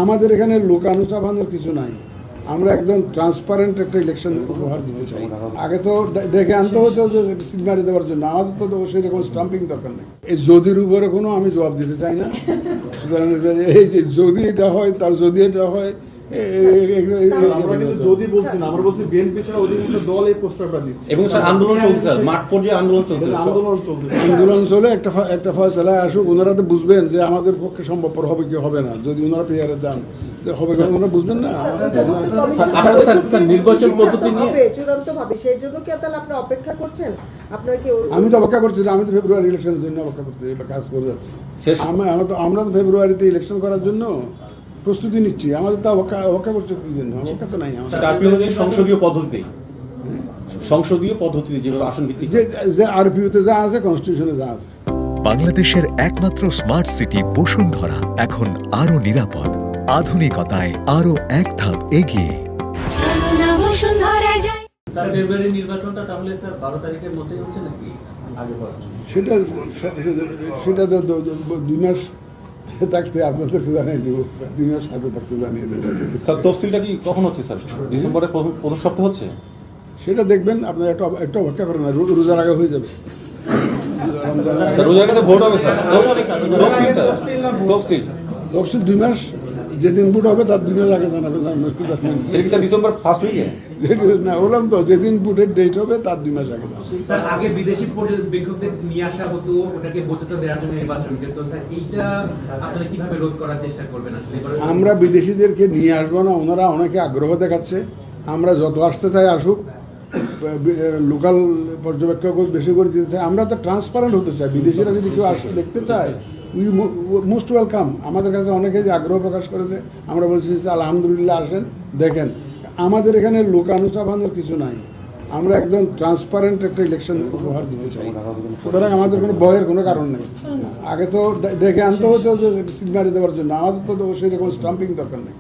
আমাদের এখানে লুকানো চাপানোর কিছু নাই। আমরা একদম ট্রান্সপারেন্ট একটা ইলেকশন উপহার দিতে চাই। আগে তো ডেকে আনতে হতো যে সিল মারি দেওয়ার জন্য, আমাদের তো সেরকম স্টাম্পিং দরকার নেই। এই যদির উপরে কোনো আমি জবাব দিতে চাই না। সুতরাং এই যে যদি এটা হয়, তার যদি এটা হয়, যদি বলছি না, আমরা বলছি বিএনপি ছাড়া অধিকাংশ দল এই প্রস্তাবটা দিচ্ছে এবং স্যার আন্দোলন চলছে, স্যার মাঠ পর্যায়ে আন্দোলন চলছে, আন্দোলন চলে একটা ফয়সালায় আসুক। ওনারা তো বুঝবেন যে আমাদের পক্ষে সম্ভবপর হবে কি হবে না। যদি ওনারা পেয়ারে যান হবে, ওনারা বুঝবেন না। নির্বাচন পদ্ধতি নিয়ে চূড়ান্তভাবে সেই জন্য কি তাহলে আপনি অপেক্ষা করছেন? আপনারা কি? আমি তো অপেক্ষা করছি না, আমি তো ফেব্রুয়ারি ইলেকশনের জন্য অপেক্ষা করতে কাজ করে যাচ্ছি। আমরা তো ফেব্রুয়ারিতে ইলেকশন করার জন্য প্রস্তুতি নিচ্ছি। আমাদের তো অপেক্ষা করছে কি জন্য? অপেক্ষা তো নাই আমাদের। সংসদীয় পদ্ধতিতে যেভাবে আসন ভিত্তিক যে আরপিওতে যা আছে, কনস্টিটিউশনে যা আছে। বাংলাদেশের একমাত্র স্মার্ট সিটি বসুন্ধরা এখন আরো নিরাপদ, আধুনিকতায় আরো এক ধাপ এগিয়ে। নির্বাচনটা তাহলে স্যার 12 তারিখের মধ্যেই হচ্ছে নাকি আগে পরে? সেটা তো 2 মাস থাকতে আপনাদেরকে জানিয়ে দেবো, 2 মাস হাতে থাকতে জানিয়ে দেবো। স্যার তফসিলটা কি কখন হচ্ছে স্যার? ডিসেম্বরের প্রথম সপ্তাহে হচ্ছে? সেটা দেখবেন, আপনার একটা অপেক্ষা করেন না, রোজার আগে হয়ে যাবে। রোজার আগে ভোট হবে স্যার। তফসিল 2 মাস, যেদিন ভোট হবে তার 2 মাস আগে জানাবেন। ডিসেম্বর ফার্স্ট উইকে না, বললাম তো, যেদিন ভোটের ডেট হবে তার 2 মাস আগে জানাবেন। স্যার আগে বিদেশি পর্যবেক্ষকদের নিয়ে আসা হতো ওটাকে বৈধতা দেওয়ার জন্য নির্বাচনকে, তো স্যার এইটা আপনারা কিভাবে রোধ করার চেষ্টা করবেন আসলে? আমরা বিদেশিদেরকে নিয়ে আসবো না, ওনারা অনেকে আগ্রহ দেখাচ্ছে। আমরা যত আসতে চাই আসুক, লোকাল পর্যবেক্ষক বেশি করে দিতে চাই। আমরা তো ট্রান্সপারেন্ট হতে চাই। বিদেশিরা যদি কেউ আসে দেখতে চায়, উই মোস্ট ওয়েলকাম। আমাদের কাছে অনেকে যে আগ্রহ প্রকাশ করেছে, আমরা বলছি যে আলহামদুলিল্লাহ, আসেন দেখেন। আমাদের এখানে লুকানো চাপানোর কিছু নাই। আমরা একদম ট্রান্সপারেন্ট একটা ইলেকশন উপহার দিতে চাই। সুতরাং আমাদের কোনো ভয়ের কোনো কারণ নেই। আগে তো ডেকে আনতে হতো যে সিল মারি দেওয়ার জন্য, আমাদের তো সেরকম স্টাম্পিং দরকার নেই।